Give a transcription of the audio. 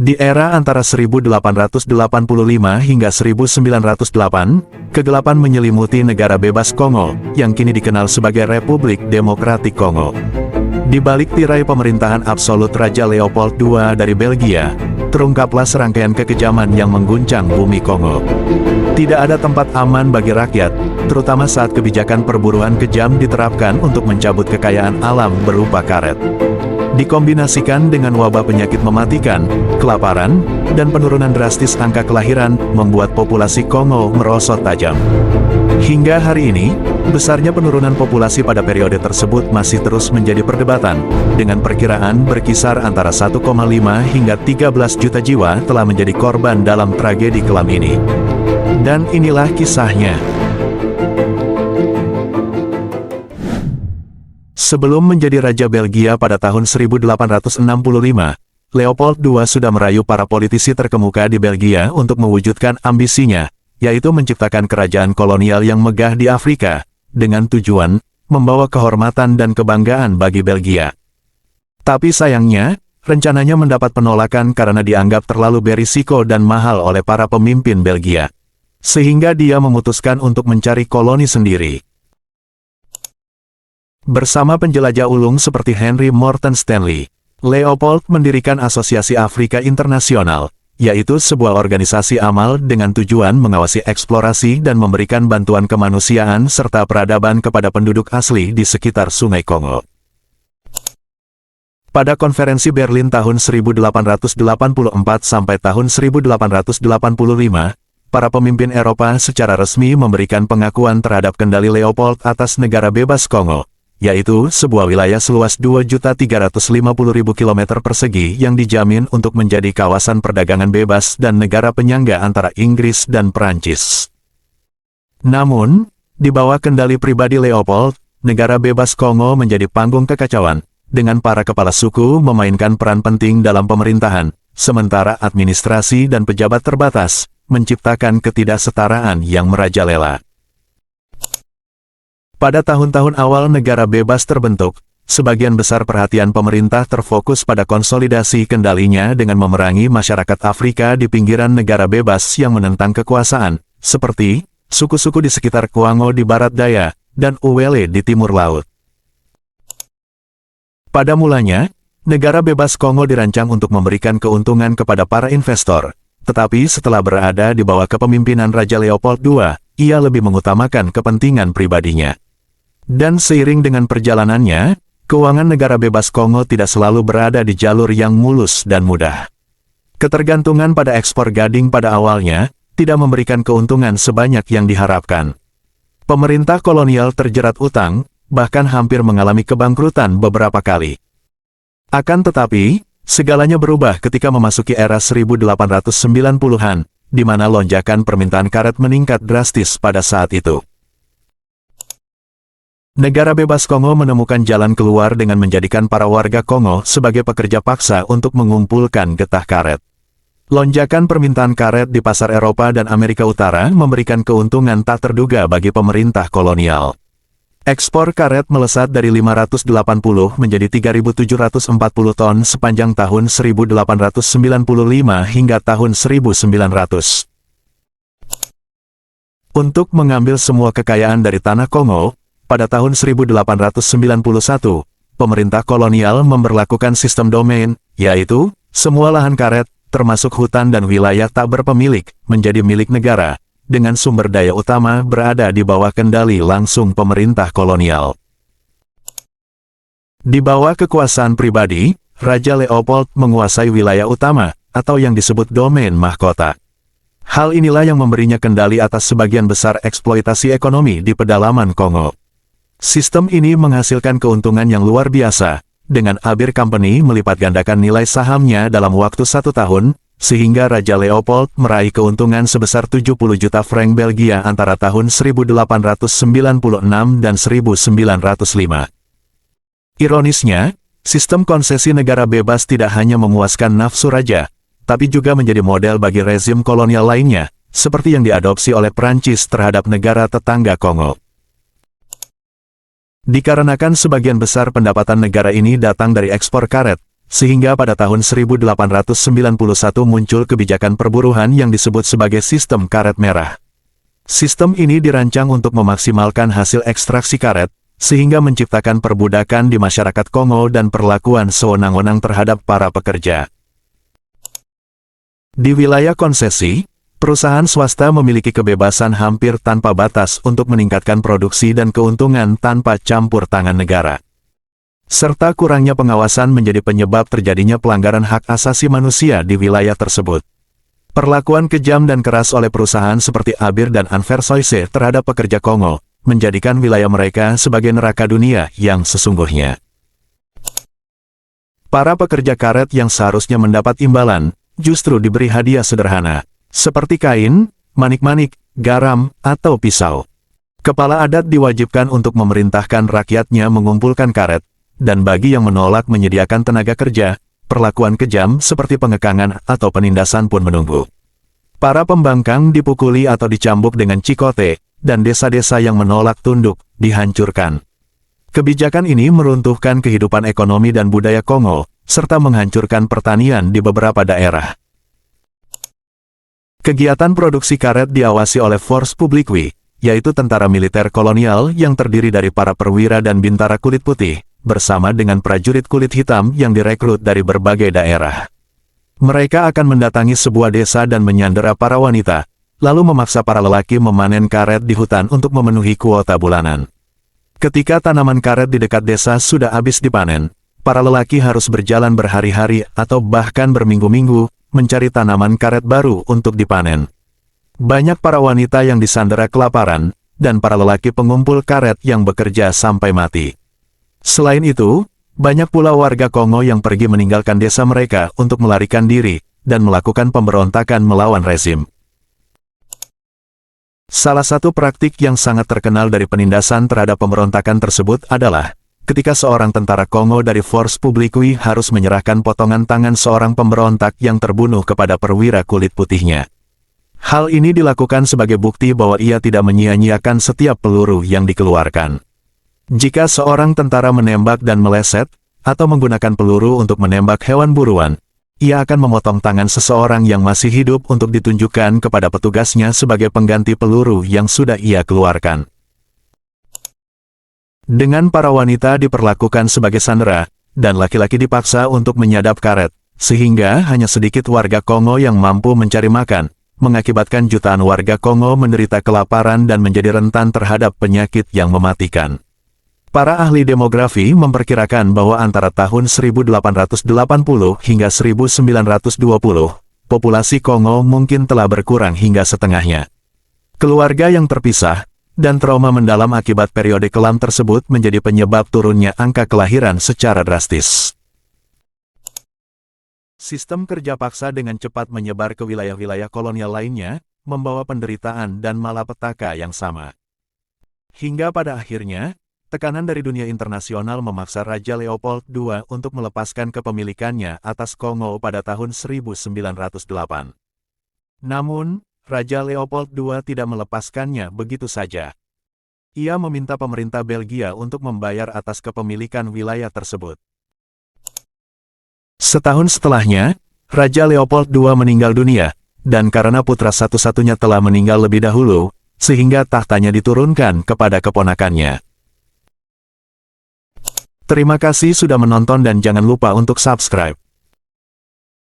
Di era antara 1885 hingga 1908, kegelapan menyelimuti negara bebas Kongo, yang kini dikenal sebagai Republik Demokratik Kongo. Di balik tirai pemerintahan absolut Raja Leopold II dari Belgia, terungkaplah serangkaian kekejaman yang mengguncang bumi Kongo. Tidak ada tempat aman bagi rakyat, terutama saat kebijakan perburuan kejam diterapkan untuk mencabut kekayaan alam berupa karet. Dikombinasikan dengan wabah penyakit mematikan, kelaparan, dan penurunan drastis angka kelahiran, membuat populasi Kongo merosot tajam. Hingga hari ini, besarnya penurunan populasi pada periode tersebut masih terus menjadi perdebatan, dengan perkiraan berkisar antara 1,5 hingga 13 juta jiwa telah menjadi korban dalam tragedi kelam ini. Dan inilah kisahnya. Sebelum menjadi Raja Belgia pada tahun 1865, Leopold II sudah merayu para politisi terkemuka di Belgia untuk mewujudkan ambisinya, yaitu menciptakan kerajaan kolonial yang megah di Afrika, dengan tujuan membawa kehormatan dan kebanggaan bagi Belgia. Tapi sayangnya, rencananya mendapat penolakan karena dianggap terlalu berisiko dan mahal oleh para pemimpin Belgia. Sehingga dia memutuskan untuk mencari koloni sendiri. Bersama penjelajah ulung seperti Henry Morton Stanley, Leopold mendirikan Asosiasi Afrika Internasional, yaitu sebuah organisasi amal dengan tujuan mengawasi eksplorasi dan memberikan bantuan kemanusiaan serta peradaban kepada penduduk asli di sekitar Sungai Kongo. Pada konferensi Berlin tahun 1884 sampai tahun 1885, para pemimpin Eropa secara resmi memberikan pengakuan terhadap kendali Leopold atas negara bebas Kongo, yaitu sebuah wilayah seluas 2.350.000 km persegi yang dijamin untuk menjadi kawasan perdagangan bebas dan negara penyangga antara Inggris dan Prancis. Namun, di bawah kendali pribadi Leopold, negara bebas Kongo menjadi panggung kekacauan, dengan para kepala suku memainkan peran penting dalam pemerintahan, sementara administrasi dan pejabat terbatas, menciptakan ketidaksetaraan yang merajalela. Pada tahun-tahun awal negara bebas terbentuk, sebagian besar perhatian pemerintah terfokus pada konsolidasi kendalinya dengan memerangi masyarakat Afrika di pinggiran negara bebas yang menentang kekuasaan, seperti suku-suku di sekitar Kwango di barat daya, dan Uwele di timur laut. Pada mulanya, negara bebas Kongo dirancang untuk memberikan keuntungan kepada para investor, tetapi setelah berada di bawah kepemimpinan Raja Leopold II, ia lebih mengutamakan kepentingan pribadinya. Dan seiring dengan perjalanannya, keuangan negara bebas Kongo tidak selalu berada di jalur yang mulus dan mudah. Ketergantungan pada ekspor gading pada awalnya, tidak memberikan keuntungan sebanyak yang diharapkan. Pemerintah kolonial terjerat utang, bahkan hampir mengalami kebangkrutan beberapa kali. Akan tetapi, segalanya berubah ketika memasuki era 1890-an, di mana lonjakan permintaan karet meningkat drastis pada saat itu. Negara bebas Kongo menemukan jalan keluar dengan menjadikan para warga Kongo sebagai pekerja paksa untuk mengumpulkan getah karet. Lonjakan permintaan karet di pasar Eropa dan Amerika Utara memberikan keuntungan tak terduga bagi pemerintah kolonial. Ekspor karet melesat dari 580 menjadi 3.740 ton sepanjang tahun 1895 hingga tahun 1900. Untuk mengambil semua kekayaan dari tanah Kongo, pada tahun 1891, pemerintah kolonial memberlakukan sistem domain, yaitu semua lahan karet, termasuk hutan dan wilayah tak berpemilik, menjadi milik negara, dengan sumber daya utama berada di bawah kendali langsung pemerintah kolonial. Di bawah kekuasaan pribadi, Raja Leopold menguasai wilayah utama, atau yang disebut domain mahkota. Hal inilah yang memberinya kendali atas sebagian besar eksploitasi ekonomi di pedalaman Kongo. Sistem ini menghasilkan keuntungan yang luar biasa, dengan Abir Company melipat gandakan nilai sahamnya dalam waktu 1 tahun, sehingga Raja Leopold meraih keuntungan sebesar 70 juta franc Belgia antara tahun 1896 dan 1905. Ironisnya, sistem konsesi negara bebas tidak hanya memuaskan nafsu raja, tapi juga menjadi model bagi rezim kolonial lainnya, seperti yang diadopsi oleh Prancis terhadap negara tetangga Kongo. Dikarenakan sebagian besar pendapatan negara ini datang dari ekspor karet, sehingga pada tahun 1891 muncul kebijakan perburuhan yang disebut sebagai sistem karet merah. Sistem ini dirancang untuk memaksimalkan hasil ekstraksi karet, sehingga menciptakan perbudakan di masyarakat Kongo dan perlakuan sewenang-wenang terhadap para pekerja. Di wilayah konsesi, perusahaan swasta memiliki kebebasan hampir tanpa batas untuk meningkatkan produksi dan keuntungan tanpa campur tangan negara. Serta kurangnya pengawasan menjadi penyebab terjadinya pelanggaran hak asasi manusia di wilayah tersebut. Perlakuan kejam dan keras oleh perusahaan seperti Abir dan Anversoise terhadap pekerja Kongo, menjadikan wilayah mereka sebagai neraka dunia yang sesungguhnya. Para pekerja karet yang seharusnya mendapat imbalan, justru diberi hadiah sederhana, seperti kain, manik-manik, garam, atau pisau. Kepala adat diwajibkan untuk memerintahkan rakyatnya mengumpulkan karet, dan bagi yang menolak menyediakan tenaga kerja, perlakuan kejam seperti pengekangan atau penindasan pun menunggu. Para pembangkang dipukuli atau dicambuk dengan cikote, dan desa-desa yang menolak tunduk dihancurkan. Kebijakan ini meruntuhkan kehidupan ekonomi dan budaya Kongo, serta menghancurkan pertanian di beberapa daerah. Kegiatan produksi karet diawasi oleh Force Publique, yaitu tentara militer kolonial yang terdiri dari para perwira dan bintara kulit putih, bersama dengan prajurit kulit hitam yang direkrut dari berbagai daerah. Mereka akan mendatangi sebuah desa dan menyandera para wanita, lalu memaksa para lelaki memanen karet di hutan untuk memenuhi kuota bulanan. Ketika tanaman karet di dekat desa sudah habis dipanen, para lelaki harus berjalan berhari-hari atau bahkan berminggu-minggu, mencari tanaman karet baru untuk dipanen. Banyak para wanita yang disandera kelaparan, dan para lelaki pengumpul karet yang bekerja sampai mati. Selain itu, banyak pula warga Kongo yang pergi meninggalkan desa mereka untuk melarikan diri, dan melakukan pemberontakan melawan rezim. Salah satu praktik yang sangat terkenal dari penindasan terhadap pemberontakan tersebut adalah, ketika seorang tentara Kongo dari Force Publique harus menyerahkan potongan tangan seorang pemberontak yang terbunuh kepada perwira kulit putihnya. Hal ini dilakukan sebagai bukti bahwa ia tidak menyia-nyiakan setiap peluru yang dikeluarkan. Jika seorang tentara menembak dan meleset, atau menggunakan peluru untuk menembak hewan buruan, ia akan memotong tangan seseorang yang masih hidup untuk ditunjukkan kepada petugasnya sebagai pengganti peluru yang sudah ia keluarkan. Dengan para wanita diperlakukan sebagai sandera, dan laki-laki dipaksa untuk menyadap karet, sehingga hanya sedikit warga Kongo yang mampu mencari makan, mengakibatkan jutaan warga Kongo menderita kelaparan dan menjadi rentan terhadap penyakit yang mematikan. Para ahli demografi memperkirakan bahwa antara tahun 1880 hingga 1920, populasi Kongo mungkin telah berkurang hingga setengahnya. Keluarga yang terpisah, dan trauma mendalam akibat periode kelam tersebut menjadi penyebab turunnya angka kelahiran secara drastis. Sistem kerja paksa dengan cepat menyebar ke wilayah-wilayah kolonial lainnya, membawa penderitaan dan malapetaka yang sama. Hingga pada akhirnya, tekanan dari dunia internasional memaksa Raja Leopold II untuk melepaskan kepemilikannya atas Kongo pada tahun 1908. Namun, Raja Leopold II tidak melepaskannya begitu saja. Ia meminta pemerintah Belgia untuk membayar atas kepemilikan wilayah tersebut. Setahun setelahnya, Raja Leopold II meninggal dunia, dan karena putra satu-satunya telah meninggal lebih dahulu, sehingga tahtanya diturunkan kepada keponakannya. Terima kasih sudah menonton dan jangan lupa untuk subscribe.